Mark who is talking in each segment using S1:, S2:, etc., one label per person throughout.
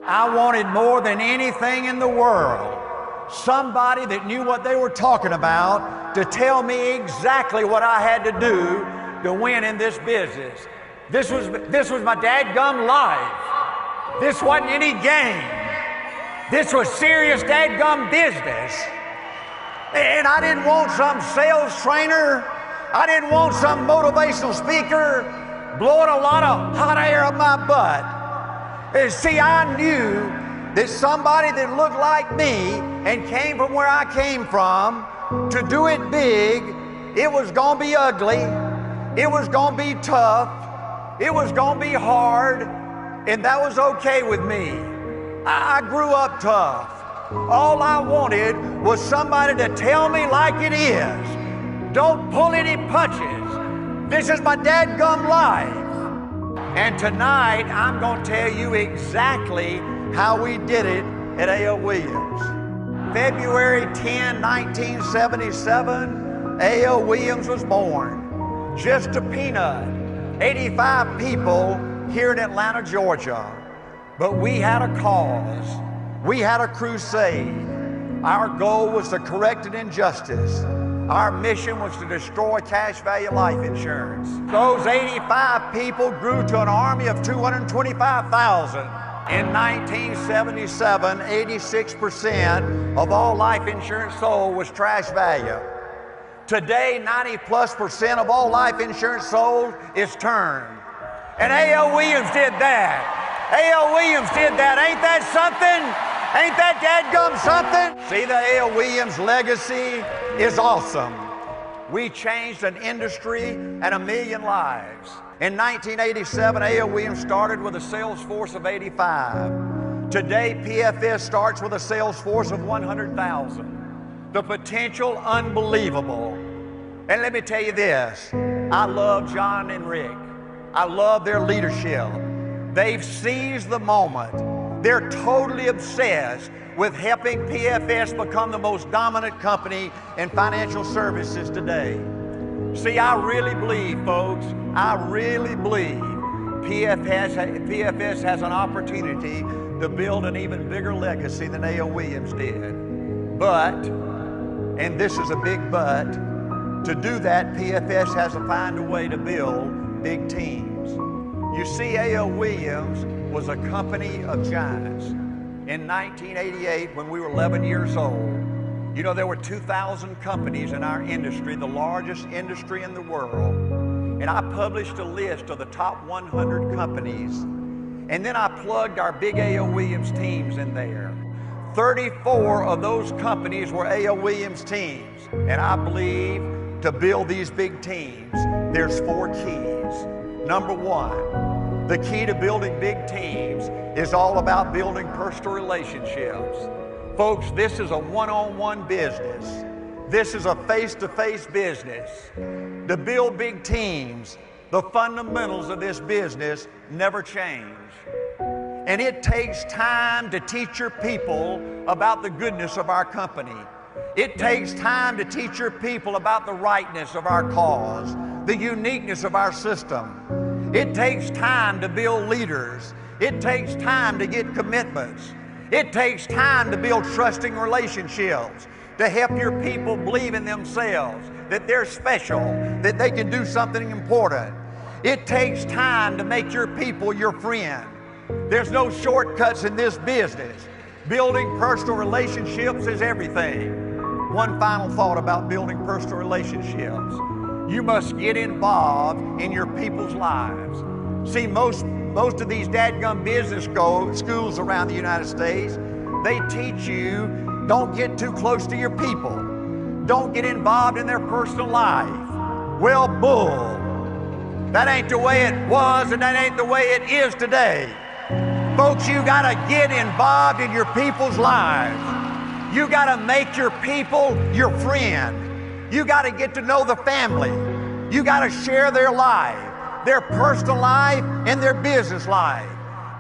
S1: I wanted more than anything in the world somebody that knew what they were talking about to tell me exactly what I had to do to win in this business. This was my dadgum life. This wasn't any game. This was serious dadgum business. And I didn't want some sales trainer. I didn't want some motivational speaker blowing a lot of hot air up my butt. And see, I knew that somebody that looked like me and came from where I came from, to do it big, it was going to be ugly, it was going to be tough, it was going to be hard, and that was okay with me. I grew up tough. All I wanted was somebody to tell me like it is. Don't pull any punches. This is my dadgum life. And tonight, I'm going to tell you exactly how we did it at A.L. Williams. February 10, 1977, A.L. Williams was born. Just a peanut. 85 people here in Atlanta, Georgia. But we had a cause. We had a crusade. Our goal was to correct an injustice. Our mission was to destroy cash value life insurance. Those 85 people grew to an army of 225,000. In 1977, 86% of all life insurance sold was trash value. Today, 90+% of all life insurance sold is term. And A.L. Williams did that. A.L. Williams did that. Ain't that something? Ain't that dadgum something? See, the A.L. Williams legacy is awesome. We changed an industry and 1 million lives. In 1987, A.L. Williams started with a sales force of 85. Today, PFS starts with a sales force of 100,000. The potential, unbelievable. And let me tell you this, I love John and Rick. I love their leadership. They've seized the moment. They're totally obsessed with helping PFS become the most dominant company in financial services today. See, I really believe, folks, I really believe PFS has an opportunity to build an even bigger legacy than A.L. Williams did. But, and this is a big but, to do that, PFS has to find a way to build big teams. You see, A.L. Williams was a company of giants. In 1988, when we were 11 years old, you know, there were 2,000 companies in our industry, the largest industry in the world. And I published a list of the top 100 companies. And then I plugged our big A.L. Williams teams in there. 34 of those companies were A.L. Williams teams. And I believe to build these big teams, there's 4 keys. Number 1, the key to building big teams is all about building personal relationships. Folks, this is a one-on-one business. This is a face-to-face business. To build big teams, the fundamentals of this business never change. And it takes time to teach your people about the goodness of our company. It takes time to teach your people about the rightness of our cause, the uniqueness of our system. It takes time to build leaders. It takes time to get commitments. It takes time to build trusting relationships, to help your people believe in themselves, that they're special, that they can do something important. It takes time to make your people your friend. There's no shortcuts in this business. Building personal relationships is everything. One final thought about building personal relationships. You must get involved in your people's lives. See, most of these dadgum business schools around the United States, they teach you don't get too close to your people. Don't get involved in their personal life. Well, bull. That ain't the way it was, and that ain't the way it is today. Folks, you gotta get involved in your people's lives. You gotta make your people your friend. You gotta get to know the family. You gotta share their life, their personal life and their business life.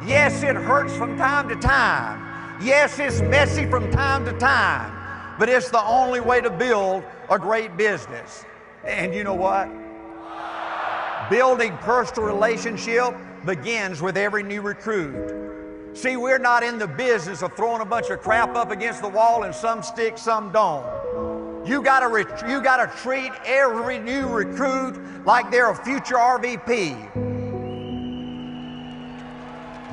S1: Yes, it hurts from time to time. Yes, it's messy from time to time, but it's the only way to build a great business. And you know what? Building personal relationship begins with every new recruit. See, we're not in the business of throwing a bunch of crap up against the wall and some stick, some don't. You gotta treat every new recruit like they're a future RVP.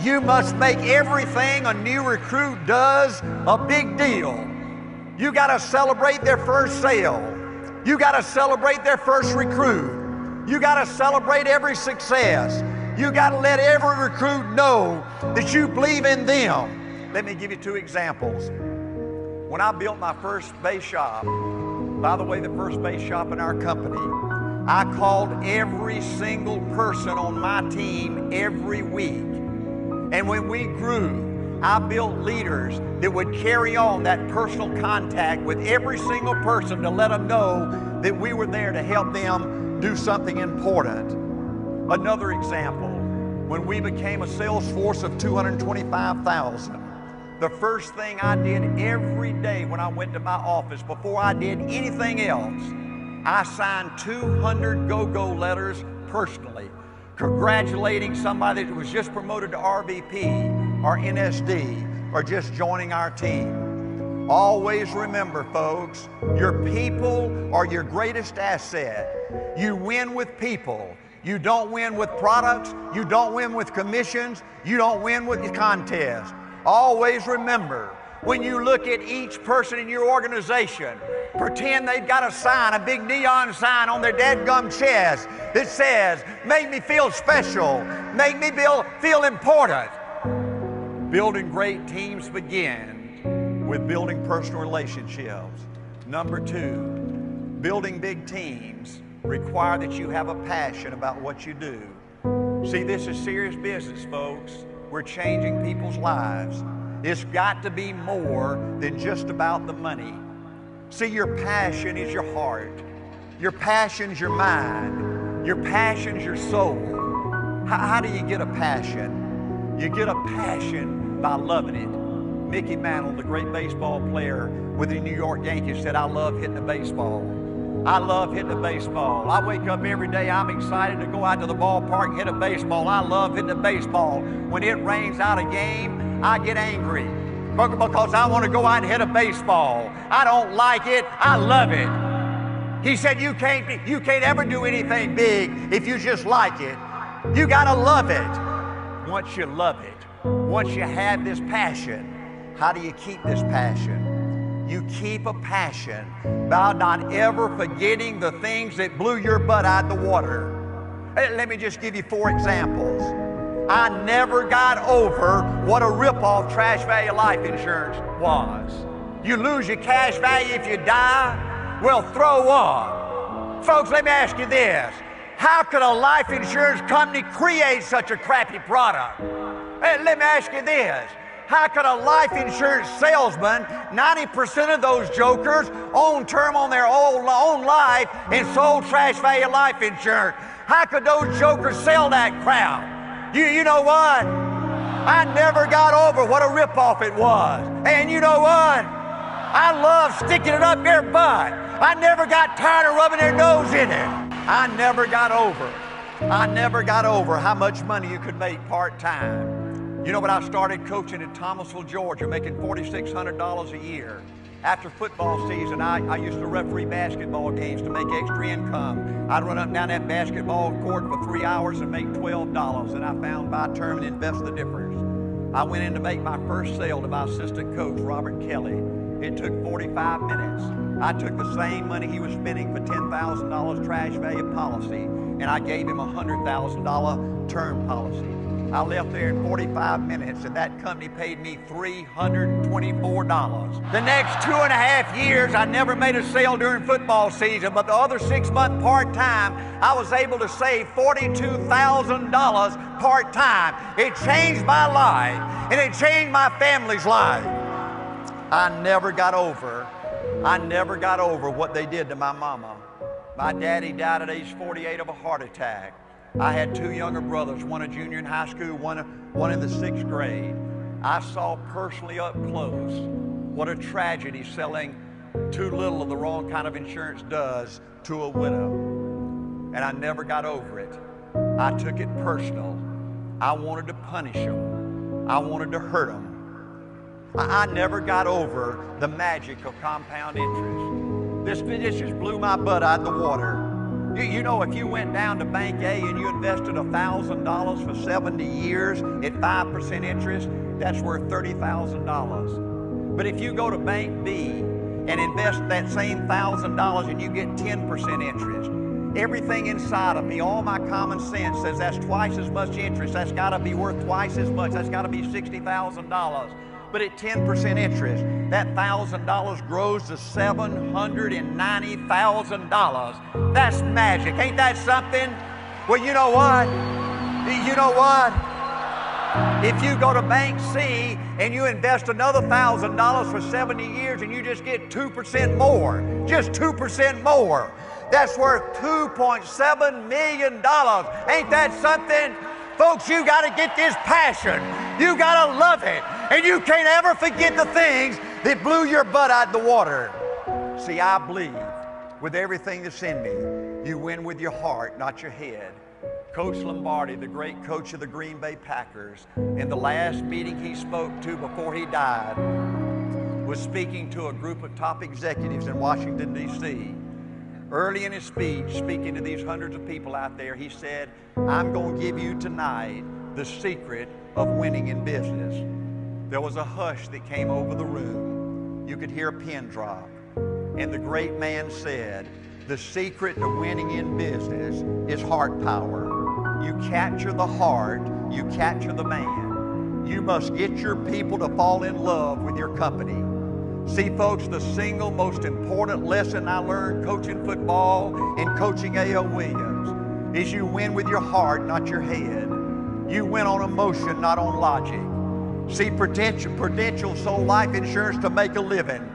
S1: You must make everything a new recruit does a big deal. You gotta celebrate their first sale. You gotta celebrate their first recruit. You gotta celebrate every success. You gotta let every recruit know that you believe in them. Let me give you two examples. When I built my first base shop, by the way, the first base shop in our company, I called every single person on my team every week. And when we grew, I built leaders that would carry on that personal contact with every single person to let them know that we were there to help them do something important. Another example, when we became a sales force of 225,000, the first thing I did every day when I went to my office, before I did anything else, I signed 200 go-go letters personally, congratulating somebody that was just promoted to RVP or NSD or just joining our team. Always remember, folks, your people are your greatest asset. You win with people. You don't win with products. You don't win with commissions. You don't win with contests. Always remember, when you look at each person in your organization, pretend they've got a sign, a big neon sign on their dadgum chest that says, make me feel special, make me feel important. Building great teams begins with building personal relationships. Number two, building big teams require that you have a passion about what you do. See, this is serious business, folks. We're changing people's lives. It's got to be more than just about the money. See, your passion is your heart. Your passion's your mind. Your passion's your soul. How do you get a passion? You get a passion by loving it. Mickey Mantle, the great baseball player with the New York Yankees, said, I love hitting the baseball. I love hitting the baseball. I wake up every day, I'm excited to go out to the ballpark and hit a baseball. I love hitting the baseball. When it rains out a game, I get angry because I want to go out and hit a baseball. I don't like it, I love it. He said, you can't ever do anything big if you just like it. You gotta love it. Once you love it, once you have this passion, how do you keep this passion? You keep a passion by not ever forgetting the things that blew your butt out of the water. Hey, let me just give you 4 examples. I never got over what a rip-off trash value life insurance was. You lose your cash value if you die? Well, throw up. Folks, let me ask you this. How could a life insurance company create such a crappy product? Hey, let me ask you this. How could a life insurance salesman, 90% of those jokers own term on their own life and sold trash value life insurance? How could those jokers sell that crap? You know what? I never got over what a ripoff it was. And you know what? I love sticking it up their butt. I never got tired of rubbing their nose in it. I never got over how much money you could make part-time. You know, when I started coaching in Thomasville, Georgia, making $4,600 a year. After football season, I used to referee basketball games to make extra income. I'd run up and down that basketball court for 3 hours and make $12, and I found buy term and invest the difference. I went in to make my first sale to my assistant coach, Robert Kelly. It took 45 minutes. I took the same money he was spending for $10,000 trash value policy, and I gave him a $100,000 term policy. I left there in 45 minutes, and that company paid me $324. The next 2.5 years, I never made a sale during football season, but the other 6-month part-time, I was able to save $42,000 part-time. It changed my life, and it changed my family's life. I never got over what they did to my mama. My daddy died at age 48 of a heart attack. I had 2 younger brothers, one a junior in high school, one in the 6th grade. I saw personally up close what a tragedy selling too little of the wrong kind of insurance does to a widow. And I never got over it. I took it personal. I wanted to punish them. I wanted to hurt them. I never got over the magic of compound interest. This just blew my butt out of the water. You know, if you went down to Bank A and you invested $1,000 for 70 years at 5% interest, that's worth $30,000. But if you go to Bank B and invest that same $1,000 and you get 10% interest, everything inside of me, all my common sense says that's twice as much interest. That's got to be worth twice as much. That's got to be $60,000. But at 10% interest, that $1,000 grows to $790,000. That's magic. Ain't that something? Well, you know what? You know what? If you go to Bank C and you invest another $1,000 for 70 years and you just get 2% more, just 2% more, that's worth $2.7 million. Ain't that something? Folks, you got to get this passion. You got to love it. And you can't ever forget the things that blew your butt out of the water. See, I believe with everything that's in me, you win with your heart, not your head. Coach Lombardi, the great coach of the Green Bay Packers, in the last meeting he spoke to before he died, was speaking to a group of top executives in Washington, D.C. Early in his speech, speaking to these hundreds of people out there, he said, I'm going to give you tonight the secret of winning in business. There was a hush that came over the room. You could hear a pin drop. And the great man said, the secret to winning in business is heart power. You capture the heart, you capture the man. You must get your people to fall in love with your company. See, folks, the single most important lesson I learned coaching football and coaching A.L. Williams is you win with your heart, not your head. You win on emotion, not on logic. See, Prudential sold life insurance to make a living.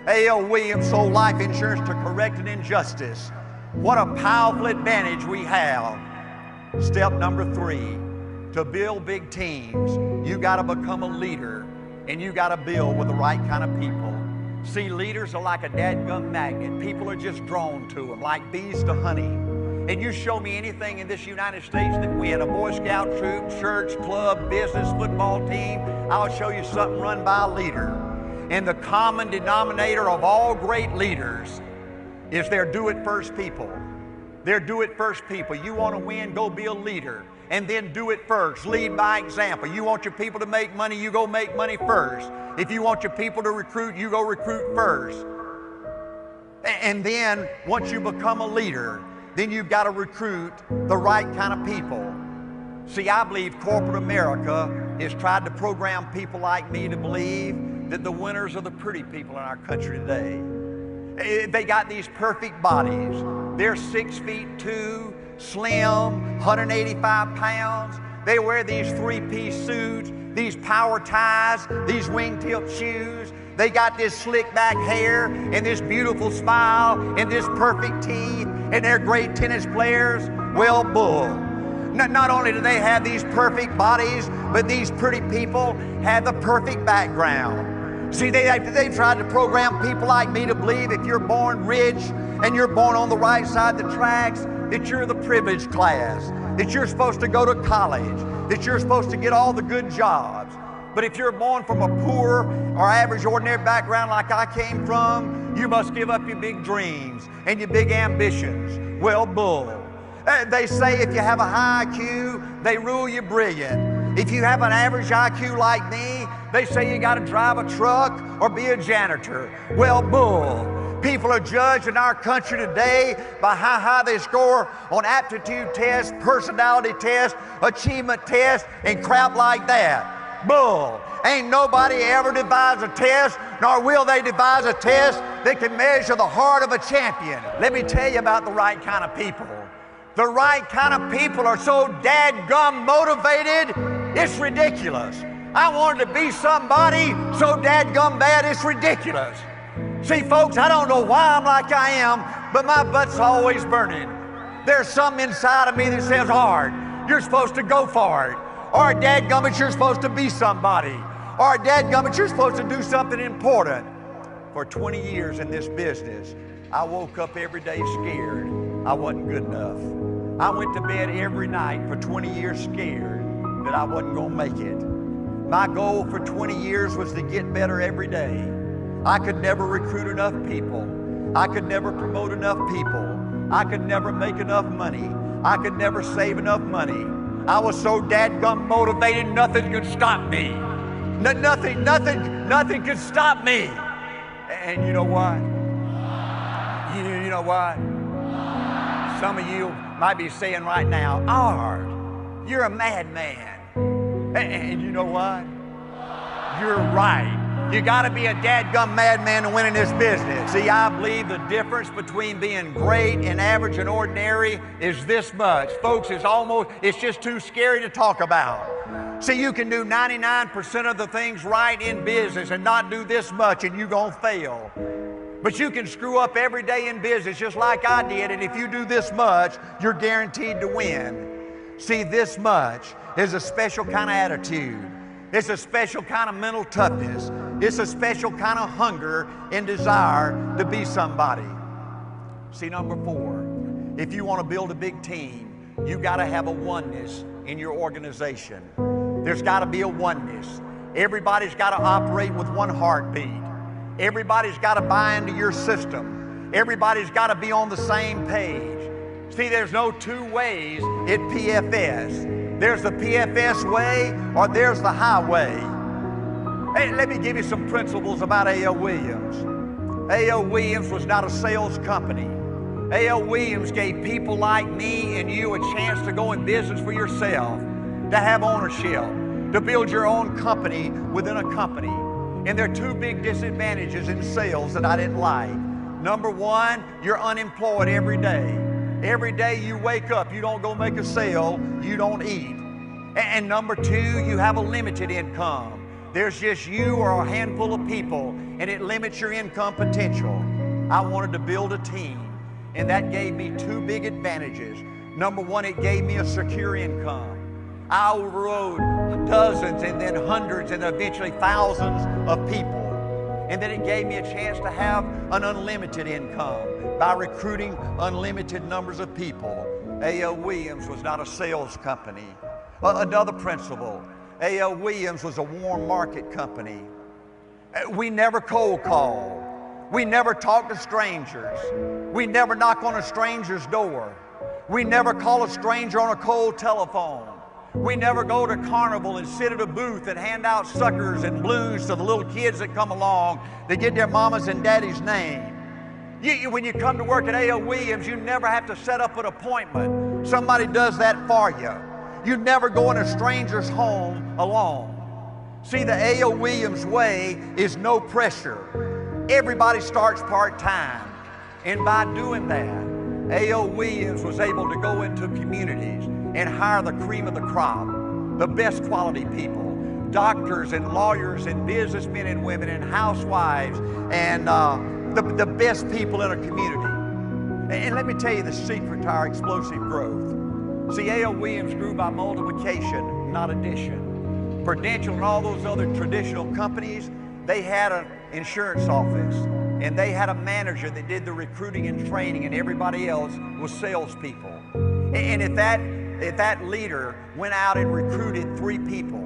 S1: A.L. Williams sold life insurance to correct an injustice. What a powerful advantage we have. Step number 3, to build big teams, you got to become a leader. And you got to build with the right kind of people. See, leaders are like a dadgum magnet. People are just drawn to them, like bees to honey. And you show me anything in this United States that win, a Boy Scout troop, church, club, business, football team, I'll show you something run by a leader. And the common denominator of all great leaders is they're do-it-first people. They're do-it-first people. You want to win, go be a leader. And then do it first. Lead by example. You want your people to make money, you go make money first. If you want your people to recruit, you go recruit first. And then, once you become a leader, then you've got to recruit the right kind of people. See, I believe corporate America has tried to program people like me to believe that the winners are the pretty people in our country today. They got these perfect bodies. They're 6'2", slim, 185 pounds. They wear these 3-piece suits, these power ties, these wingtip shoes. They got this slick back hair and this beautiful smile and this perfect teeth, and they're great tennis players. Well, bull. Not only do they have these perfect bodies, but these pretty people have the perfect background. See, they've tried to program people like me to believe if you're born rich and you're born on the right side of the tracks, that you're the privileged class, that you're supposed to go to college, that you're supposed to get all the good jobs. But if you're born from a poor or average, ordinary background like I came from, you must give up your big dreams and your big ambitions. Well, bull. They say if you have a high IQ, they rule you brilliant. If you have an average IQ like me, they say you got to drive a truck or be a janitor. Well, bull. People are judged in our country today by how high they score on aptitude tests, personality tests, achievement tests, and crap like that. Bull. Ain't nobody ever devised a test, nor will they devise a test that can measure the heart of a champion. Let me tell you about the right kind of people. The right kind of people are so dadgum motivated, it's ridiculous. I wanted to be somebody so dadgum bad, it's ridiculous. See, folks, I don't know why I'm like I am, but my butt's always burning. There's something inside of me that says, hard, you're supposed to go for it. Or dadgummit, you're supposed to be somebody. Or dadgummit, you're supposed to do something important. For 20 years in this business, I woke up every day scared I wasn't good enough. I went to bed every night for 20 years scared that I wasn't going to make it. My goal for 20 years was to get better every day. I could never recruit enough people. I could never promote enough people. I could never make enough money. I could never save enough money. I was so dadgum motivated, nothing could stop me. Nothing could stop me. And you know what? You know what? Some of you might be saying right now, Art, you're a madman. And you know what? You're right. You got to be a dadgum madman to win in this business. See, I believe the difference between being great and average and ordinary is this much. Folks, it's just too scary to talk about. See, you can do 99% of the things right in business and not do this much and you're going to fail. But you can screw up every day in business just like I did, and if you do this much, you're guaranteed to win. See, this much is a special kind of attitude. It's a special kind of mental toughness. It's a special kind of hunger and desire to be somebody. See, number 4, if you want to build a big team, you got to have a oneness in your organization. There's got to be a oneness. Everybody's got to operate with one heartbeat. Everybody's got to buy into your system. Everybody's got to be on the same page. See, there's no two ways at PFS. There's the PFS way or there's the highway. Hey, let me give you some principles about A.L. Williams. A.L. Williams was not a sales company. A.L. Williams gave people like me and you a chance to go in business for yourself, to have ownership, to build your own company within a company. And there are 2 big disadvantages in sales that I didn't like. Number 1, you're unemployed every day. Every day you wake up, you don't go make a sale, you don't eat. And number 2, you have a limited income. There's just you or a handful of people, and it limits your income potential. I wanted to build a team, and that gave me 2 big advantages. Number 1, it gave me a secure income. I overrode dozens and then hundreds and eventually thousands of people. And then it gave me a chance to have an unlimited income by recruiting unlimited numbers of people. A.L. Williams was not a sales company. Another principle, A.L. Williams was a warm market company. We never cold call. We never talk to strangers. We never knock on a stranger's door. We never call a stranger on a cold telephone. We never go to Carnival and sit at a booth and hand out suckers and blues to the little kids that come along to get their mama's and daddy's name. When you come to work at A.L. Williams, you never have to set up an appointment. Somebody does that for you. You never go in a stranger's home alone. See, the A.L. Williams way is no pressure. Everybody starts part-time. And by doing that, A.L. Williams was able to go into communities and hire the cream of the crop, the best quality people, doctors and lawyers and businessmen and women and housewives and the best people in a community. And let me tell you the secret to our explosive growth. See, A.L. Williams grew by multiplication, not addition. Prudential and all those other traditional companies, they had an insurance office and they had a manager that did the recruiting and training, and everybody else was salespeople. And if that leader went out and recruited 3 people,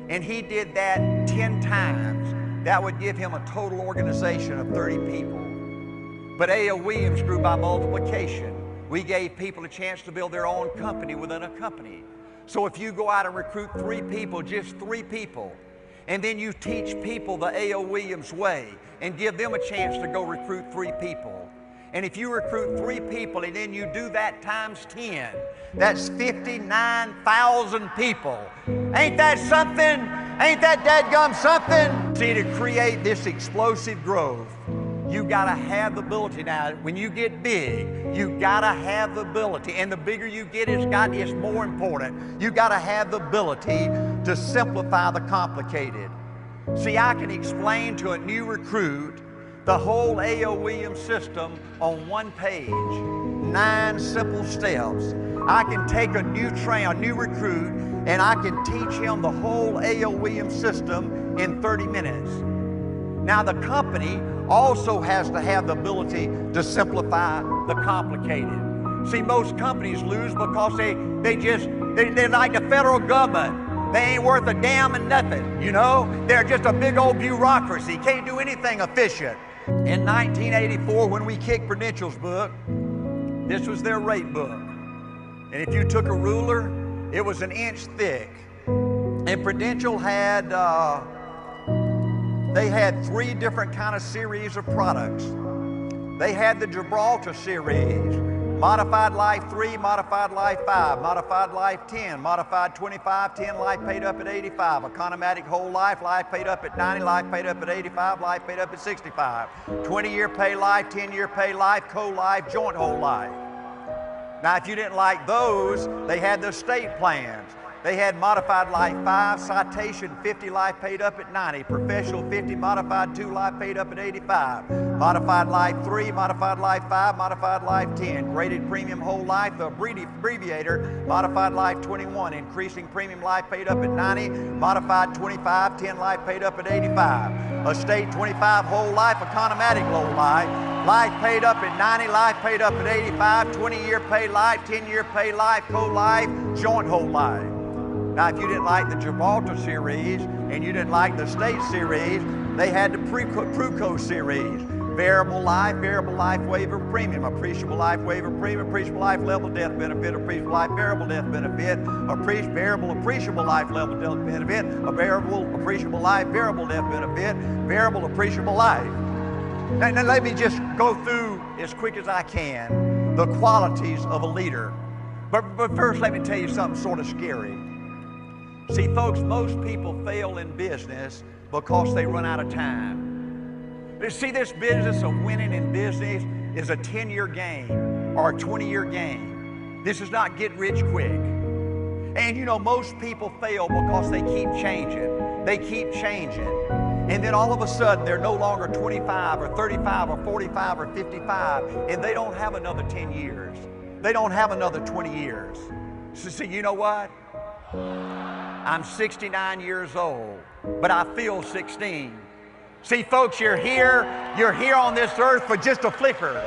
S1: and he did that 10 times, that would give him a total organization of 30 people. But A.L. Williams grew by multiplication. We gave people a chance to build their own company within a company. So if you go out and recruit 3 people, just 3 people, and then you teach people the A.L. Williams way and give them a chance to go recruit 3 people. And if you recruit 3 people and then you do that times 10, that's 59,000 people. Ain't that something? Ain't that dadgum something? See, to create this explosive growth, you gotta have the ability. Now, when you get big, you gotta have the ability. And the bigger you get, it's more important. You gotta have the ability to simplify the complicated. See, I can explain to a new recruit the whole A.L. Williams system on 1 page, 9 simple steps. I can take a new recruit, and I can teach him the whole A.L. Williams system in 30 minutes. Now, the company also has to have the ability to simplify the complicated. See, most companies lose because they're like the federal government. They ain't worth a damn and nothing, you know? They're just a big old bureaucracy. Can't do anything efficient. In 1984, when we kicked Prudential's book, this was their rate book. And if you took a ruler, it was an inch thick. And Prudential had, they had 3 different kind of series of products. They had the Gibraltar series, Modified Life 3, Modified Life 5, Modified Life 10, Modified 25, 10 life paid up at 85, Economatic Whole Life, life paid up at 90, life paid up at 85, life paid up at 65, 20-year pay life, 10-year pay life, co-life, joint whole life. Now, if you didn't like those, they had the estate plans. They had Modified Life 5, Citation 50, life paid up at 90, Professional 50, Modified 2, life paid up at 85, Modified Life 3, Modified Life 5, Modified Life 10, Graded Premium Whole Life, the abbreviator, Modified Life 21, Increasing Premium Life paid up at 90, Modified 25, 10 life paid up at 85, Estate 25 Whole Life, Economatic Low Life, life paid up at 90, life paid up at 85, 20-year pay life, 10-year pay life, co-life, joint whole life. Now, if you didn't like the Gibraltar series and you didn't like the State series, they had the Pruco series. Variable life waiver premium, appreciable life waiver premium, appreciable life level death benefit, appreciable life variable death benefit, variable appreciable life level death benefit, a variable appreciable life variable death benefit, variable appreciable life. Now let me just go through as quick as I can the qualities of a leader. But first, let me tell you something sort of scary. See, folks, most people fail in business because they run out of time. See, this business of winning in business is a 10-year game or a 20-year game. This is not get rich quick. And you know, most people fail because they keep changing. They keep changing. And then all of a sudden, they're no longer 25 or 35 or 45 or 55, and they don't have another 10 years. They don't have another 20 years. So see, you know what? I'm 69 years old, but I feel 16. See, folks, you're here on this earth for just a flicker.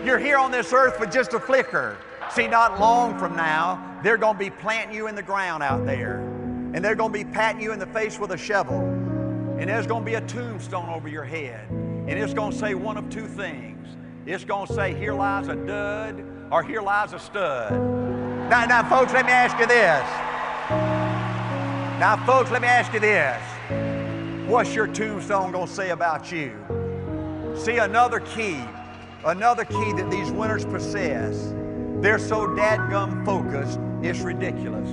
S1: You're here on this earth for just a flicker. See, not long from now, they're going to be planting you in the ground out there, and they're going to be patting you in the face with a shovel, and there's going to be a tombstone over your head, and it's going to say one of 2 things. It's going to say, here lies a dud, or here lies a stud. Now, folks, let me ask you this. Now, folks, let me ask you this. What's your tombstone going to say about you? See, another key that these winners possess, they're so dadgum focused, it's ridiculous.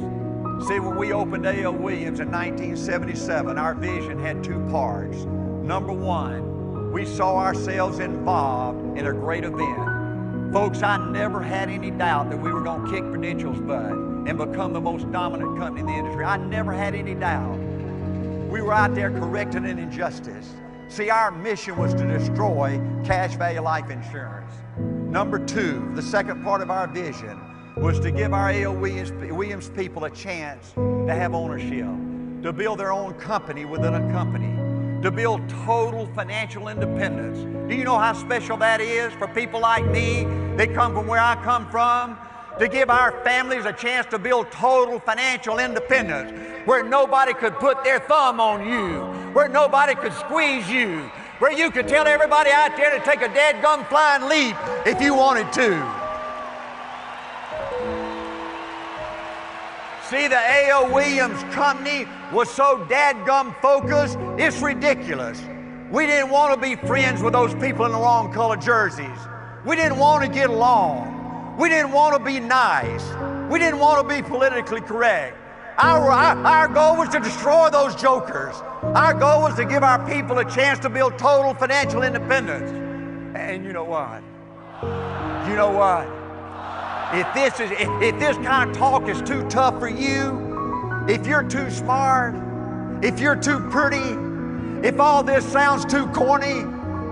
S1: See, when we opened A.L. Williams in 1977, our vision had 2 parts. Number 1, we saw ourselves involved in a great event. Folks, I never had any doubt that we were going to kick Prudential's butt and become the most dominant company in the industry. I never had any doubt. We were out there correcting an injustice. See, our mission was to destroy cash value life insurance. Number 2, the second part of our vision was to give our A.L. Williams people a chance to have ownership, to build their own company within a company, to build total financial independence. Do you know how special that is for people like me that come from where I come from? To give our families a chance to build total financial independence, where nobody could put their thumb on you, where nobody could squeeze you, where you could tell everybody out there to take a dadgum flying leap if you wanted to. See, the A.L. Williams Company was so dadgum focused, it's ridiculous. We didn't want to be friends with those people in the wrong color jerseys. We didn't want to get along. We didn't want to be nice. We didn't want to be politically correct. Our goal was to destroy those jokers. Our goal was to give our people a chance to build total financial independence. And you know what? You know what? If this kind of talk is too tough for you, if you're too smart, if you're too pretty, if all this sounds too corny,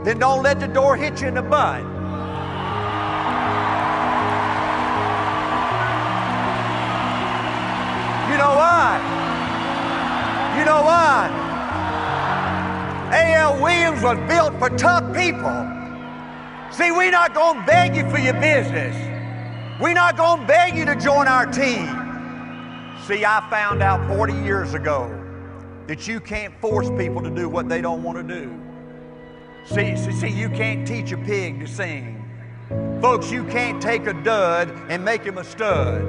S1: then don't let the door hit you in the butt. You know what? You know what? A.L. Williams was built for tough people. See, we're not going to beg you for your business. We're not going to beg you to join our team. See, I found out 40 years ago that you can't force people to do what they don't want to do. See, you can't teach a pig to sing. Folks, you can't take a dud and make him a stud.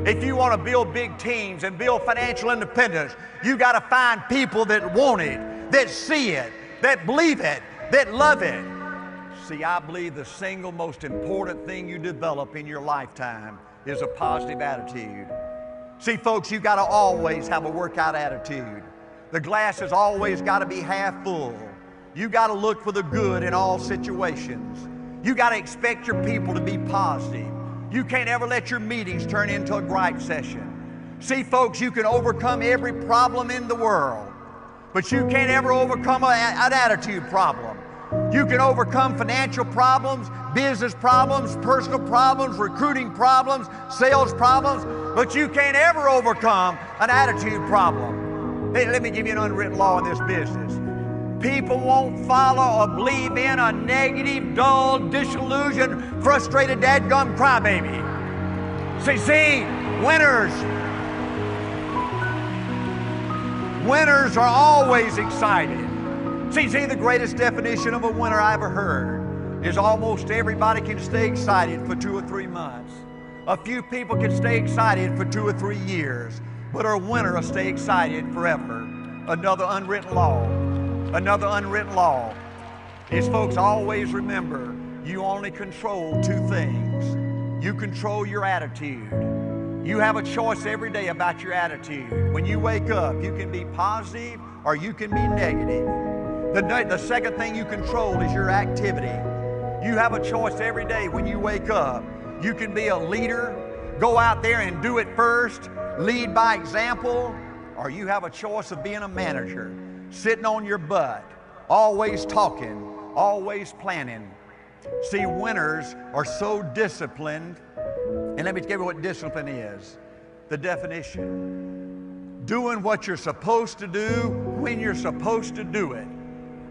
S1: If you want to build big teams and build financial independence, you got to find people that want it, that see it, that believe it, that love it. See, I believe the single most important thing you develop in your lifetime is a positive attitude. See, folks, you got to always have a workout attitude. The glass has always got to be half full. You got to look for the good in all situations. You got to expect your people to be positive. You can't ever let your meetings turn into a gripe session. See, folks, you can overcome every problem in the world, but you can't ever overcome an attitude problem. You can overcome financial problems, business problems, personal problems, recruiting problems, sales problems, but you can't ever overcome an attitude problem. Hey, let me give you an unwritten law in this business. People won't follow or believe in a negative, dull, disillusioned, frustrated, dadgum crybaby. See, winners are always excited. See, the greatest definition of a winner I ever heard is almost everybody can stay excited for 2 or 3 months. A few people can stay excited for 2 or 3 years, but a winner will stay excited forever. Another unwritten law is, folks, always remember, you only control 2 things. You control your attitude. You have a choice every day about your attitude. When you wake up, you can be positive or you can be negative. The second thing you control is your activity. You have a choice every day when you wake up. You can be a leader, go out there and do it first, lead by example, or you have a choice of being a manager, sitting on your butt, always talking, always planning. See, winners are so disciplined, and let me tell you what discipline is. The definition: doing what you're supposed to do when you're supposed to do it.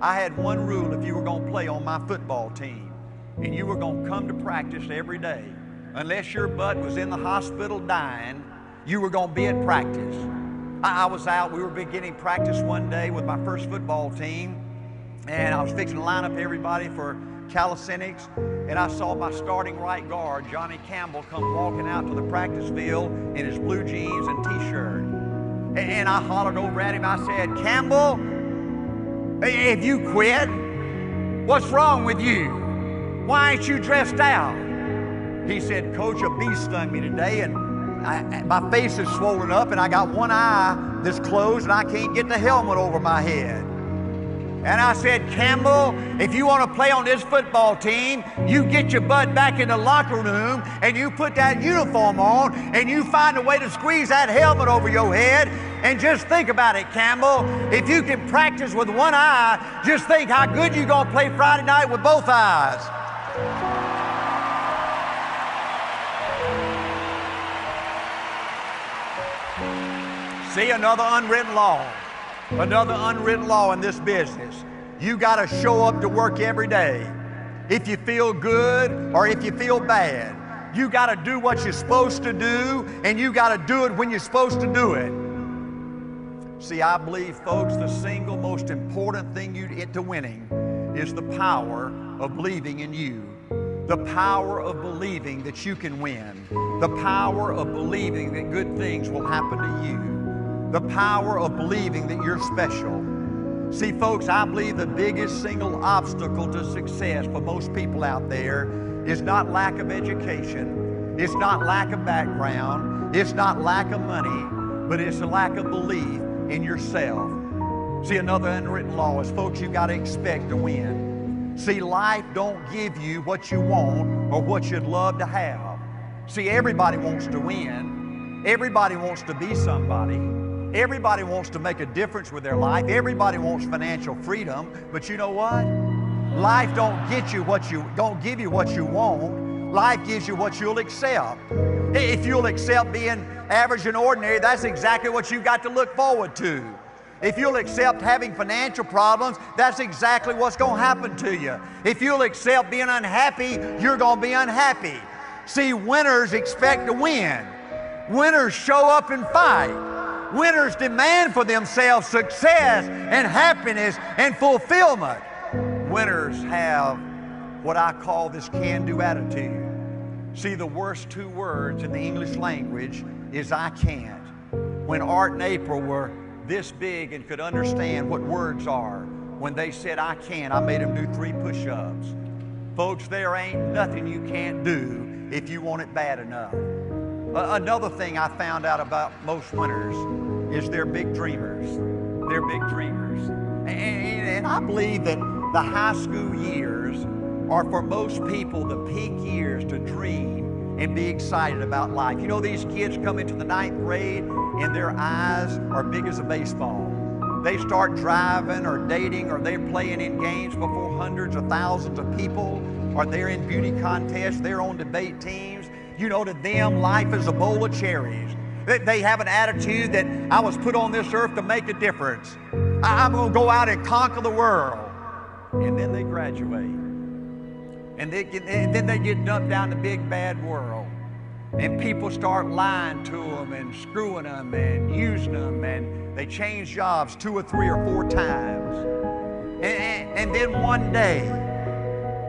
S1: I had one rule if you were going to play on my football team, and you were going to come to practice every day. Unless your butt was in the hospital dying, you were going to be at practice. I was out, we were beginning practice one day with my first football team, and I was fixing to line up everybody for calisthenics, and I saw my starting right guard, Johnny Campbell, come walking out to the practice field in his blue jeans and t-shirt. And I hollered over at him, I said, "Campbell, have you quit? What's wrong with you? Why ain't you dressed out?" He said, "Coach, a bee stung me today, and my face is swollen up, and I got one eye that's closed, and I can't get the helmet over my head." And I said, "Campbell, if you want to play on this football team, you get your butt back in the locker room, and you put that uniform on, and you find a way to squeeze that helmet over your head. And just think about it, Campbell. If you can practice with one eye, just think how good you're going to play Friday night with both eyes." See, another unwritten law in this business. You got to show up to work every day. If you feel good or if you feel bad, you got to do what you're supposed to do, and you got to do it when you're supposed to do it. See, I believe, folks, the single most important thing to winning is the power of believing in you. The power of believing that you can win. The power of believing that good things will happen to you. The power of believing that you're special. See, folks, I believe the biggest single obstacle to success for most people out there is not lack of education, it's not lack of background, it's not lack of money, but it's a lack of belief in yourself. See, another unwritten law is, folks, you got to expect to win. See, life don't give you what you want or what you'd love to have. See, everybody wants to win. Everybody wants to be somebody. Everybody wants to make a difference with their life. Everybody wants financial freedom. But you know what? Life don't give you what you want. Life gives you what you'll accept. If you'll accept being average and ordinary, that's exactly what you've got to look forward to. If you'll accept having financial problems, that's exactly what's going to happen to you. If you'll accept being unhappy, you're going to be unhappy. See, winners expect to win. Winners show up and fight. Winners demand for themselves success and happiness and fulfillment. Winners have what I call this can-do attitude. See, the worst two words in the English language is I can't. When Art and April were this big and could understand what words are, when they said I can't, I made them do 3 push-ups. Folks, there ain't nothing you can't do if you want it bad enough. Another thing I found out about most winners is they're big dreamers. They're big dreamers. And I believe that the high school years are for most people the peak years to dream and be excited about life. You know, these kids come into the 9th grade and their eyes are big as a baseball. They start driving or dating, or they're playing in games before hundreds of thousands of people, or they're in beauty contests, they're on debate teams. You know, to them, life is a bowl of cherries. They have an attitude that I was put on this earth to make a difference. I'm going to go out and conquer the world. And then they graduate. And then they get dumped down the big bad world. And people start lying to them and screwing them and using them. And they change jobs 2 or 3 or 4 times. And then one day,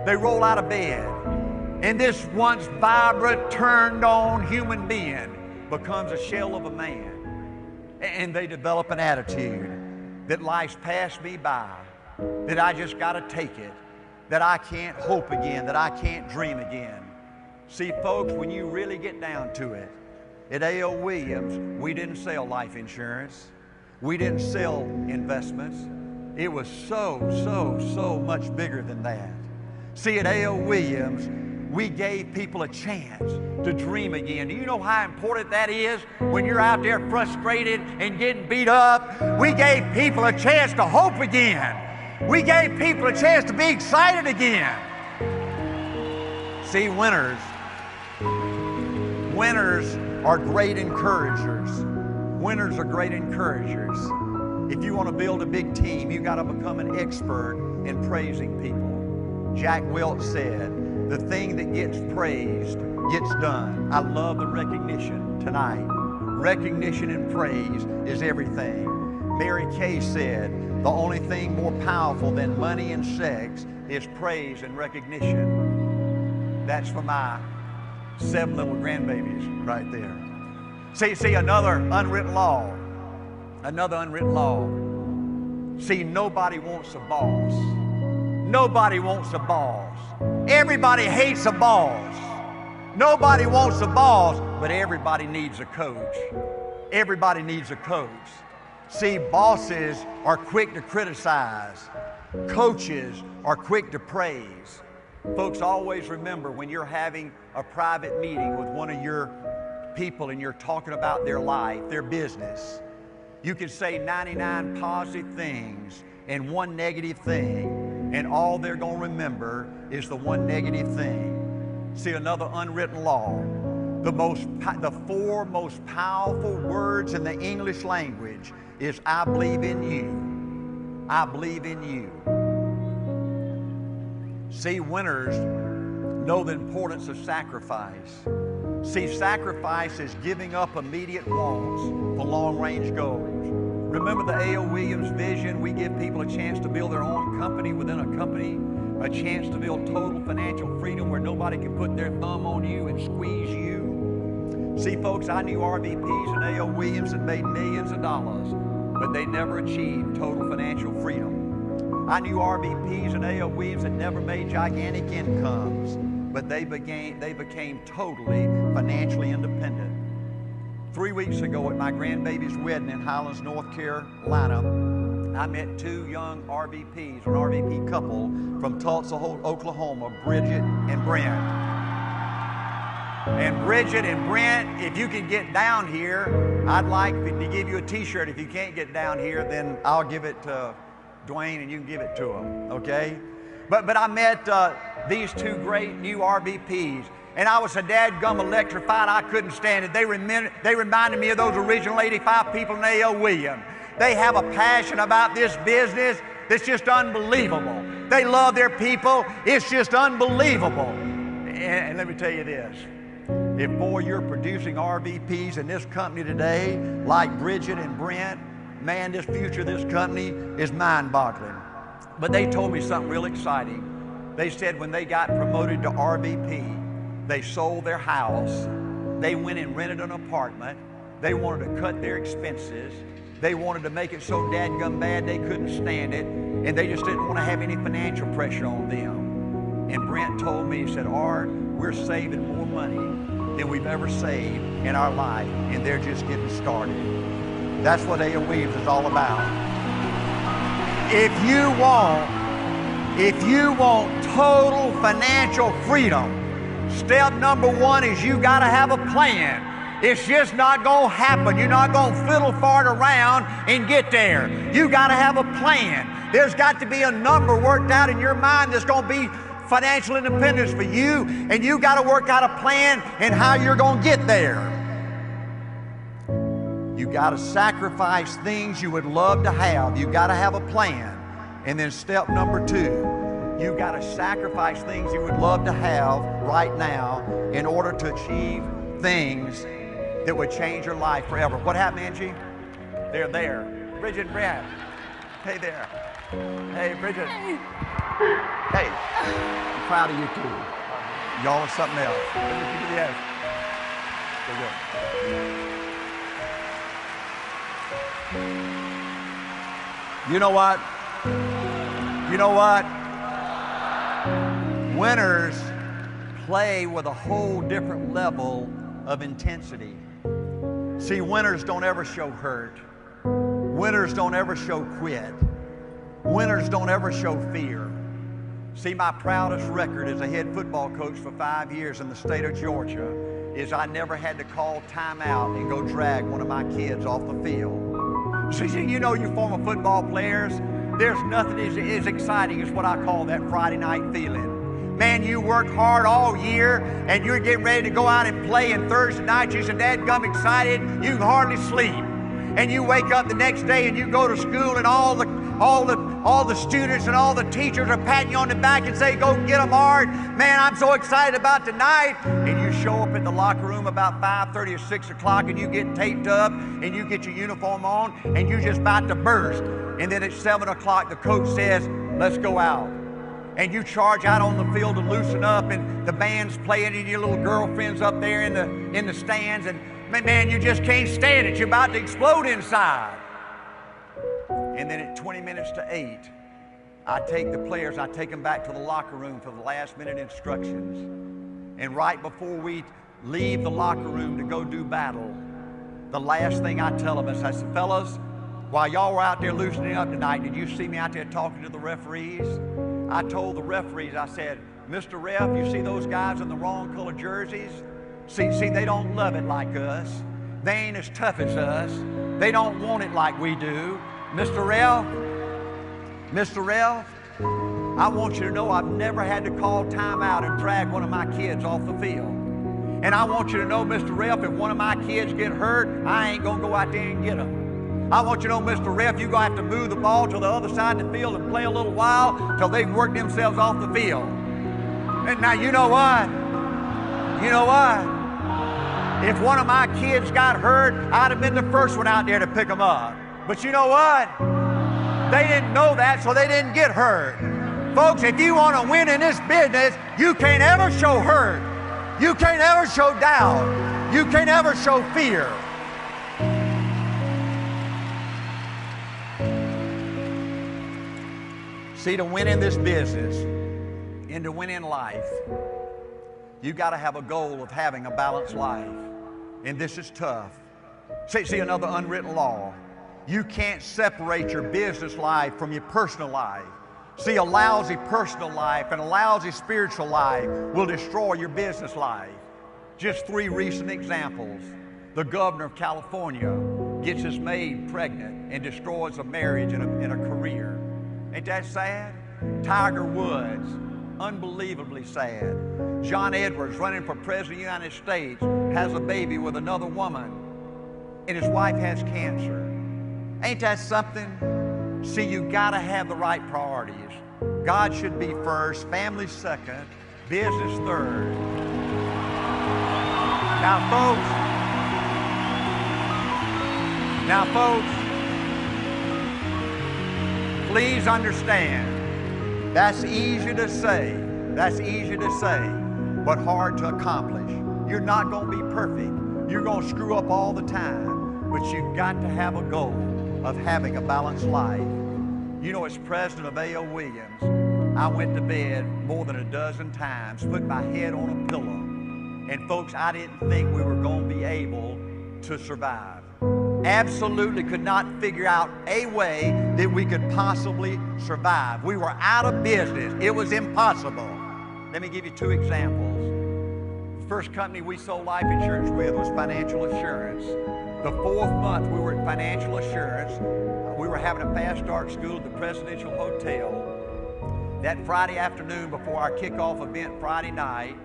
S1: they roll out of bed. And this once vibrant, turned on human being becomes a shell of a man. And they develop an attitude that life's passed me by, that I just got to take it, that I can't hope again, that I can't dream again. See, folks, when you really get down to it, at A.O. Williams, we didn't sell life insurance. We didn't sell investments. It was so much bigger than that. See, at A.O. Williams, we gave people a chance to dream again. Do you know how important that is when you're out there frustrated and getting beat up? We gave people a chance to hope again. We gave people a chance to be excited again. See, winners are great encouragers. Winners are great encouragers. If you want to build a big team, you've got to become an expert in praising people. Jack Welch said, the thing that gets praised gets done. I love the recognition tonight. Recognition and praise is everything. Mary Kay said, the only thing more powerful than money and sex is praise and recognition. That's for my 7 little grandbabies right there. See, another unwritten law. Another unwritten law. See, nobody wants a boss. Nobody wants a boss. Everybody hates a boss. Nobody wants a boss, but everybody needs a coach. Everybody needs a coach. See, bosses are quick to criticize. Coaches are quick to praise. Folks, always remember when you're having a private meeting with one of your people and you're talking about their life, their business, you can say 99 positive things and 1 negative thing, and all they're going to remember is the 1 negative thing. See, another unwritten law. The 4 most powerful words in the English language is I believe in you. I believe in you. See, winners know the importance of sacrifice. See, sacrifice is giving up immediate wants for long-range goals. Remember the A.O. Williams vision? We give people a chance to build their own company within a company, a chance to build total financial freedom where nobody can put their thumb on you and squeeze you. See, folks, I knew RVPs and A.O. Williams that made millions of dollars, but they never achieved total financial freedom. I knew RVPs and A.O. Williams that never made gigantic incomes, but they became totally financially independent. 3 weeks ago at my grandbaby's wedding in Highlands, North Carolina, I met 2 young RVPs, an RVP couple from Tulsa, Oklahoma, Bridget and Brent. And Bridget and Brent, if you can get down here, I'd like to give you a t-shirt. If you can't get down here, then I'll give it to Dwayne and you can give it to him, okay? But I met these 2 great new RVPs, and I was so dadgum electrified I couldn't stand it. They reminded me of those original 85 people in A.O. Williams. They have a passion about this business that's just unbelievable. They love their people. It's just unbelievable. And let me tell you this. If, boy, you're producing RVPs in this company today, like Bridget and Brent, man, this future of this company is mind-boggling. But they told me something real exciting. They said when they got promoted to RVP, they sold their house, they went and rented an apartment, they wanted to cut their expenses, they wanted to make it so dadgum bad they couldn't stand it, and they just didn't want to have any financial pressure on them. And Brent told me, he said, Art, we're saving more money than we've ever saved in our life, and they're just getting started. That's what A.O. Weaves is all about. If you want total financial freedom, step number one is you got to have a plan. It's just not going to happen. You're not going to fiddle fart around and get there. You got to have a plan. There's got to be a number worked out in your mind that's going to be financial independence for you, and you got to work out a plan and how you're going to get there. You got to sacrifice things you would love to have. You got to have a plan. And then step number two, you got to sacrifice things you would love to have right now in order to achieve things that would change your life forever. What happened, Angie? They're there. Bridget and Brad. Hey there. Hey, Bridget. Hey. I'm proud of you too. Y'all are something else. Yes. You know what? You know what? Winners play with a whole different level of intensity. See, winners don't ever show hurt. Winners don't ever show quit. Winners don't ever show fear. See, my proudest record as a head football coach for 5 years in the state of Georgia is I never had to call timeout and go drag one of my kids off the field. See, you know, you former football players, there's nothing as exciting as what I call that Friday night feeling. Man, you work hard all year and you're getting ready to go out and play, and Thursday night you're so dadgum excited you can hardly sleep. And you wake up the next day and you go to school, and all the students and all the teachers are patting you on the back and say, go get them, Art. Man, I'm so excited about tonight. And you show up in the locker room about 5:30 or 6 o'clock, and you get taped up and you get your uniform on and you're just about to burst. And then at 7 o'clock the coach says, let's go out. And you charge out on the field to loosen up, and the band's playing and your little girlfriend's up there in the stands, and man, you just can't stand it. You're about to explode inside. And then at 20 minutes to 8, I take the players, I take them back to the locker room for the last minute instructions. And right before we leave the locker room to go do battle, the last thing I tell them is, I said, fellas, while y'all were out there loosening up tonight, did you see me out there talking to the referees? I told the referees, I said, Mr. Ref, you see those guys in the wrong color jerseys? See, they don't love it like us. They ain't as tough as us. They don't want it like we do. Mr. Ralph, I want you to know I've never had to call timeout and drag one of my kids off the field. And I want you to know, Mr. Ralph, if one of my kids get hurt, I ain't going to go out there and get them. I want you to know, Mr. Ref, you're going to have to move the ball to the other side of the field and play a little while till they've worked themselves off the field. And now, you know what? You know what? If one of my kids got hurt, I'd have been the first one out there to pick them up. But you know what? They didn't know that, so they didn't get hurt. Folks, if you want to win in this business, you can't ever show hurt. You can't ever show doubt. You can't ever show fear. See, to win in this business and to win in life, you got to have a goal of having a balanced life. And this is tough. See, another unwritten law. You can't separate your business life from your personal life. See, a lousy personal life and a lousy spiritual life will destroy your business life. Just 3 recent examples. The governor of California gets his maid pregnant and destroys a marriage and a career. Ain't that sad? Tiger Woods, unbelievably sad. John Edwards, running for president of the United States, has a baby with another woman, and his wife has cancer. Ain't that something? See, you gotta have the right priorities. God should be first, family second, business third. Now folks, please understand, that's easy to say, but hard to accomplish. You're not going to be perfect. You're going to screw up all the time, but you've got to have a goal of having a balanced life. You know, as president of A.O. Williams, I went to bed more than a dozen times, put my head on a pillow, and folks, I didn't think we were going to be able to survive. Absolutely could not figure out a way that we could possibly survive. We were out of business. It was impossible. Let me give you two examples. The first company we sold life insurance with was Financial Assurance. The fourth month we were at Financial Assurance, we were having a fast start school at the Presidential Hotel. That Friday afternoon before our kickoff event Friday night,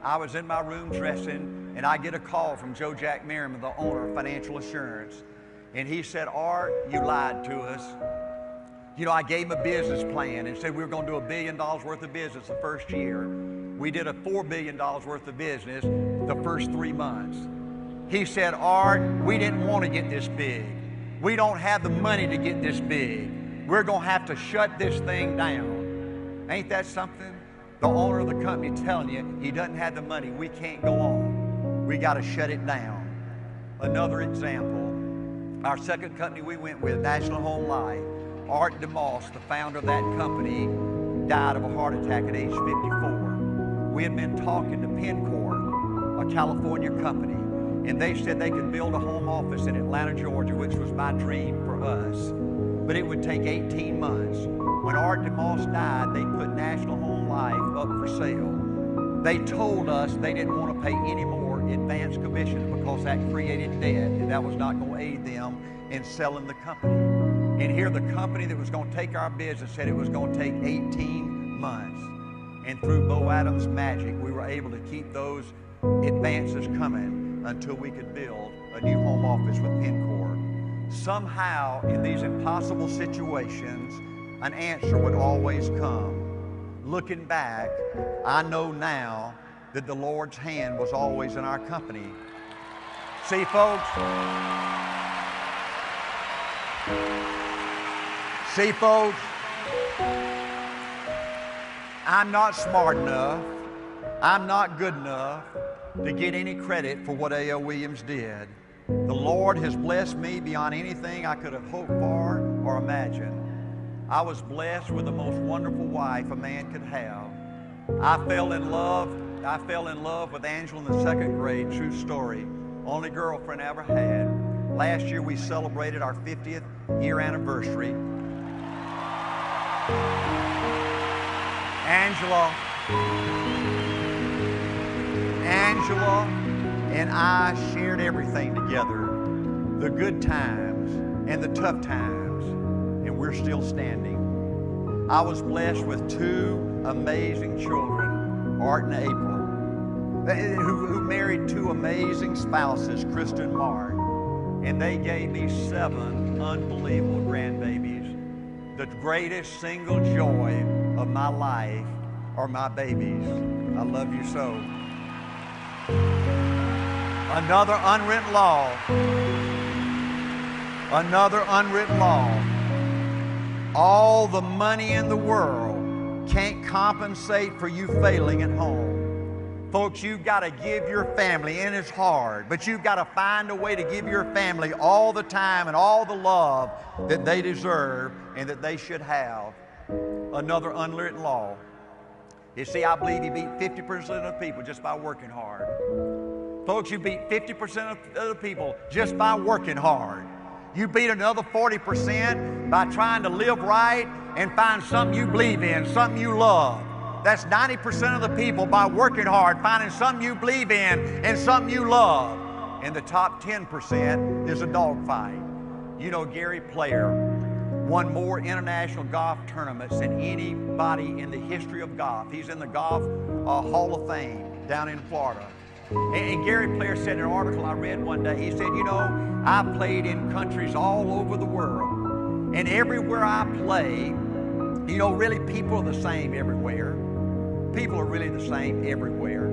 S1: I was in my room dressing, and I get a call from Joe Jack Merriman, the owner of Financial Assurance. And he said, Art, you lied to us. You know, I gave him a business plan and said we were going to do $1 billion worth of business the first year. We did a $4 billion worth of business the first 3 months. He said, Art, we didn't want to get this big. We don't have the money to get this big. We're going to have to shut this thing down. Ain't that something? The owner of the company telling you he doesn't have the money. We can't go on. We got to shut it down. Another example, our second company we went with, National Home Life, Art DeMoss, the founder of that company, died of a heart attack at age 54. We had been talking to Pencor, a California company, and they said they could build a home office in Atlanta, Georgia, which was my dream for us. But it would take 18 months. When Art DeMoss died, they put National Home Life up for sale. They told us they didn't want to pay any more advance commissions because that created debt, and that was not going to aid them in selling the company. And here the company that was going to take our business said it was going to take 18 months. And through Bo Adams' magic, we were able to keep those advances coming until we could build a new home office with Pencor. Somehow, in these impossible situations, an answer would always come. Looking back, I know now that the Lord's hand was always in our company. See, folks, I'm not smart enough, I'm not good enough to get any credit for what A.O. Williams did. The Lord has blessed me beyond anything I could have hoped for or imagined. I was blessed with the most wonderful wife a man could have. I fell in love with Angela in the second grade, true story. Only girlfriend I ever had. Last year we celebrated our 50th year anniversary. Angela and I shared everything together, the good times and the tough times, and we're still standing. I was blessed with two amazing children, Art and April, who married two amazing spouses, Krista and Mark, and they gave me 7 unbelievable grandbabies. The greatest single joy of my life are my babies. I love you so. Another unwritten law. All the money in the world can't compensate for you failing at home. Folks, you've got to give your family, and it's hard, but you've got to find a way to give your family all the time and all the love that they deserve and that they should have. Another unwritten law. You see, I believe you beat 50% of the people just by working hard. Folks, you beat 50% of the people just by working hard. You beat another 40% by trying to live right and find something you believe in, something you love. That's 90% of the people by working hard, finding something you believe in and something you love. And the top 10% is a dogfight. You know, Gary Player won more international golf tournaments than anybody in the history of golf. He's in the Golf Hall of Fame down in Florida. And Gary Player said in an article I read one day, he said, you know, I played in countries all over the world. And everywhere I play, you know, really people are the same everywhere. People are really the same everywhere.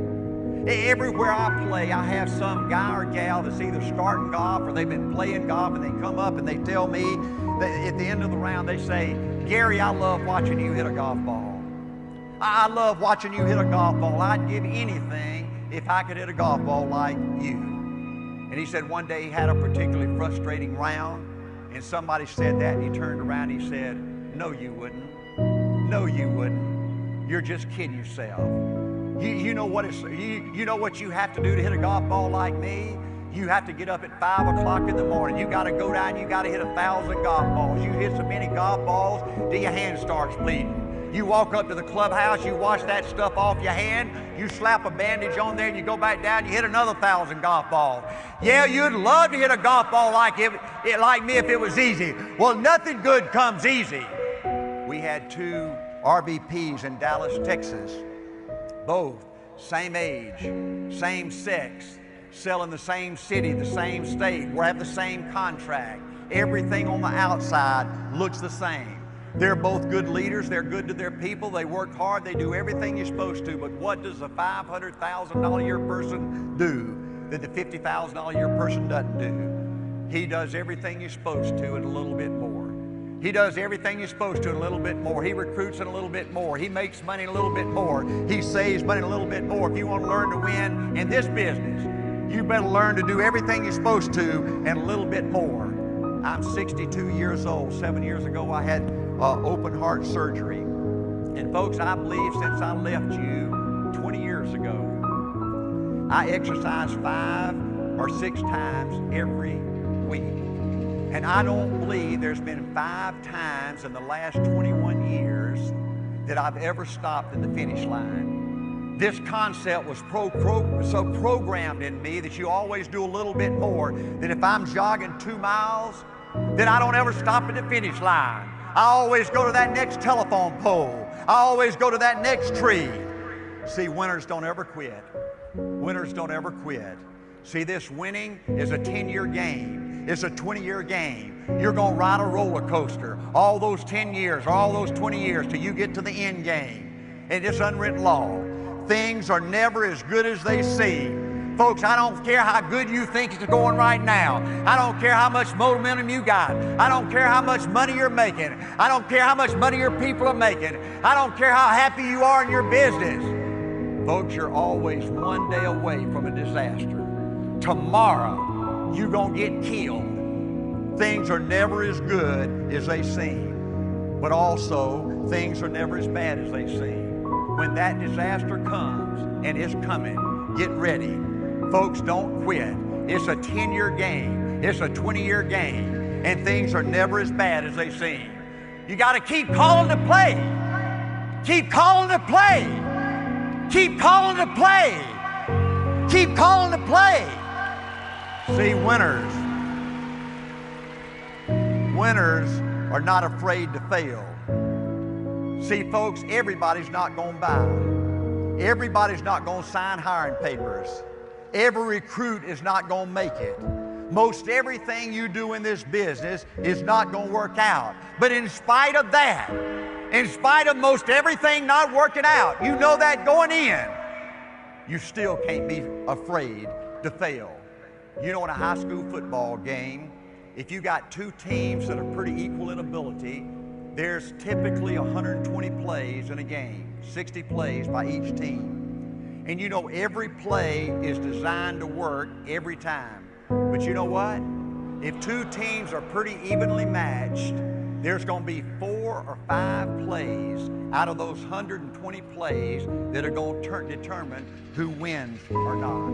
S1: Everywhere I play, I have some guy or gal that's either starting golf or they've been playing golf, and they come up and they tell me that at the end of the round, they say, Gary, I love watching you hit a golf ball. I love watching you hit a golf ball. I'd give anything if I could hit a golf ball like you. And he said one day he had a particularly frustrating round, and somebody said that, and he turned around and he said, no, you wouldn't. No, you wouldn't. You're just kidding yourself. You know what you have to do to hit a golf ball like me? You have to get up at 5 o'clock in the morning. You got to go down, you got to hit 1,000 golf balls. You hit so many golf balls till your hand starts bleeding. You walk up to the clubhouse, you wash that stuff off your hand, you slap a bandage on there, and you go back down, you hit another 1,000 golf balls. Yeah, you'd love to hit a golf ball like me if it was easy. Well, nothing good comes easy. We had 2 RVPs in Dallas, Texas, both same age, same sex, selling the same city, the same state, we have the same contract. Everything on the outside looks the same. They're both good leaders, they're good to their people, they work hard, they do everything you're supposed to, but what does a $500,000 a year person do that the $50,000 a year person doesn't do? He does everything you're supposed to and a little bit more. He does everything you're supposed to and a little bit more. He recruits and a little bit more. He makes money a little bit more. He saves money a little bit more. If you want to learn to win in this business, you better learn to do everything you're supposed to and a little bit more. I'm 62 years old. 7 years ago, I had open heart surgery. And folks, I believe since I left you 20 years ago, I exercise 5 or 6 times every week. And I don't believe there's been 5 times in the last 21 years that I've ever stopped at the finish line. This concept was so programmed in me that you always do a little bit more, that if I'm jogging 2 miles, then I don't ever stop at the finish line. I always go to that next telephone pole. I always go to that next tree. See, winners don't ever quit. Winners don't ever quit. See, this winning is a 10-year game. It's a 20-year game. You're going to ride a roller coaster all those 10 years or all those 20 years till you get to the end game. And it's unwritten law. Things are never as good as they seem. Folks, I don't care how good you think it's going right now. I don't care how much momentum you got. I don't care how much money you're making. I don't care how much money your people are making. I don't care how happy you are in your business. Folks, you're always one day away from a disaster. Tomorrow, you're going to get killed. Things are never as good as they seem. But also, things are never as bad as they seem. When that disaster comes, and it's coming, get ready. Folks, don't quit. It's a 10-year game. It's a 20-year game. And things are never as bad as they seem. You got to keep calling to play. Keep calling to play. Keep calling to play. Keep calling to play. See, winners are not afraid to fail. See, folks, everybody's not going to buy. Everybody's not going to sign hiring papers. Every recruit is not going to make it. Most everything you do in this business is not going to work out. But in spite of that, in spite of most everything not working out, you know that going in, you still can't be afraid to fail. You know, in a high school football game, if you got 2 teams that are pretty equal in ability, there's typically 120 plays in a game, 60 plays by each team. And you know, every play is designed to work every time. But you know what? If 2 teams are pretty evenly matched, there's going to be 4 or 5 plays out of those 120 plays that are going to determine who wins or not.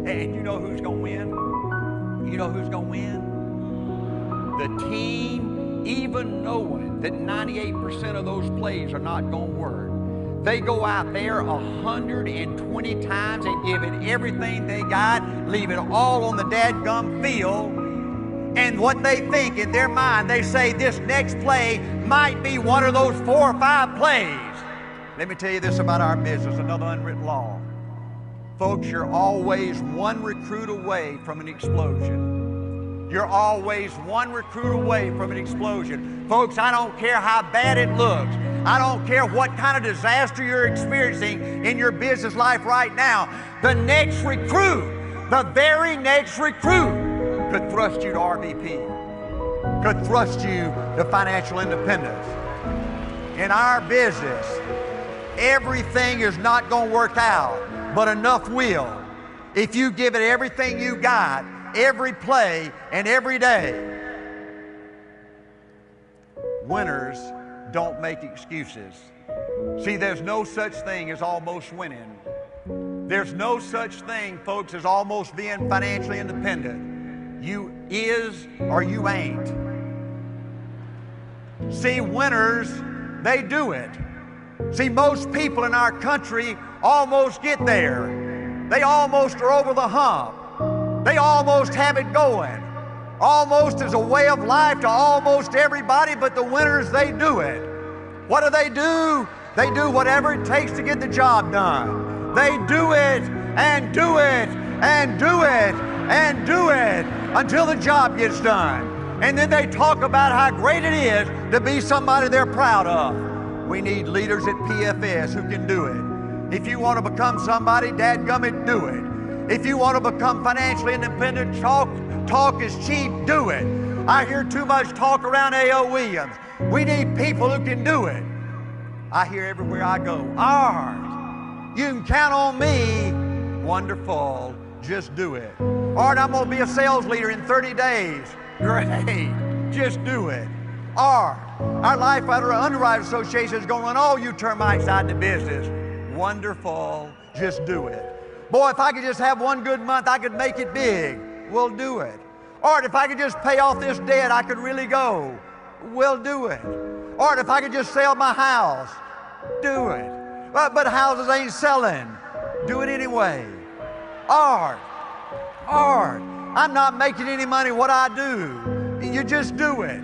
S1: And you know who's going to win? You know who's going to win? The team, even knowing that 98% of those plays are not going to work, they go out there 120 times and give it everything they got, leave it all on the dadgum field. And what they think in their mind, they say this next play might be one of those 4 or 5 plays. Let me tell you this about our business, another unwritten law. Folks, you're always one recruit away from an explosion. You're always one recruit away from an explosion. Folks, I don't care how bad it looks. I don't care what kind of disaster you're experiencing in your business life right now. The next recruit, the very next recruit could thrust you to RVP, could thrust you to financial independence. In our business, everything is not going to work out, but enough will. If you give it everything you got, every play and every day. Winners don't make excuses. See, there's no such thing as almost winning. There's no such thing, folks, as almost being financially independent. You is or you ain't. See, winners, they do it. See, most people in our country almost get there. They almost are over the hump. They almost have it going. Almost is a way of life to almost everybody, but the winners, they do it. What do? They do whatever it takes to get the job done. They do it and do it and do it and do it until the job gets done. And then they talk about how great it is to be somebody they're proud of. We need leaders at PFS who can do it. If you want to become somebody, dadgummit, do it. If you want to become financially independent, talk is cheap, do it. I hear too much talk around A.O. Williams. We need people who can do it. I hear everywhere I go, Art, you can count on me. Wonderful, just do it. Art, I'm going to be a sales leader in 30 days. Great, just do it. Art, our Life Underwriters Association is going to run all you termites out of the business. Wonderful, just do it. Boy, if I could just have one good month, I could make it big. We'll do it. Art, if I could just pay off this debt, I could really go. We'll do it. Art, if I could just sell my house, do it. But houses ain't selling. Do it anyway. Art, I'm not making any money. What I do? You just do it.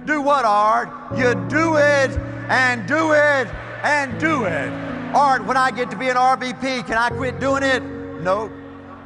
S1: Do what, Art? You do it and do it and do it. Art, when I get to be an RVP, can I quit doing it? Nope.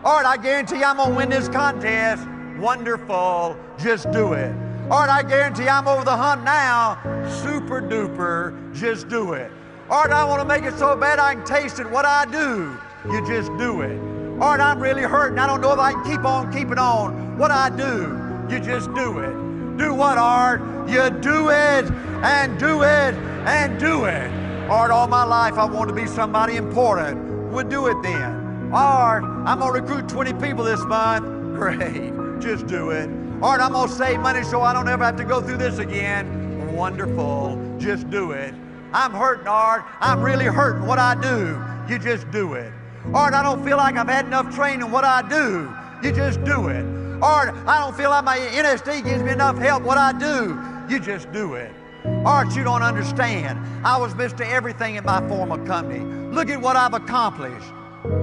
S1: Art, I guarantee I'm going to win this contest. Wonderful. Just do it. Art, I guarantee I'm over the hump now. Super duper. Just do it. Art, I want to make it so bad I can taste it. What I do? You just do it. Art, I'm really hurting. I don't know if I can keep on keeping on. What I do? You just do it. Do what, Art? You do it and do it and do it. Art, all my life I want to be somebody important. We'll do it then. Art, I'm going to recruit 20 people this month. Great. Just do it. Art, I'm going to save money so I don't ever have to go through this again. Wonderful. Just do it. I'm hurting, Art. I'm really hurting. What I do? You just do it. Art, I don't feel like I've had enough training. What I do? You just do it. Art, I don't feel like my NSD gives me enough help. What I do? You just do it. Art, you don't understand. I was Mr. Everything in my former company. Look at what I've accomplished.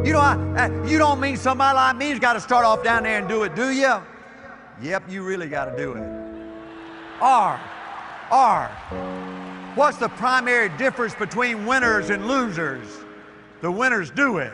S1: You know, you don't mean somebody like me's got to start off down there and do it, do you? Yep, you really got to do it. Art, what's the primary difference between winners and losers? The winners do it.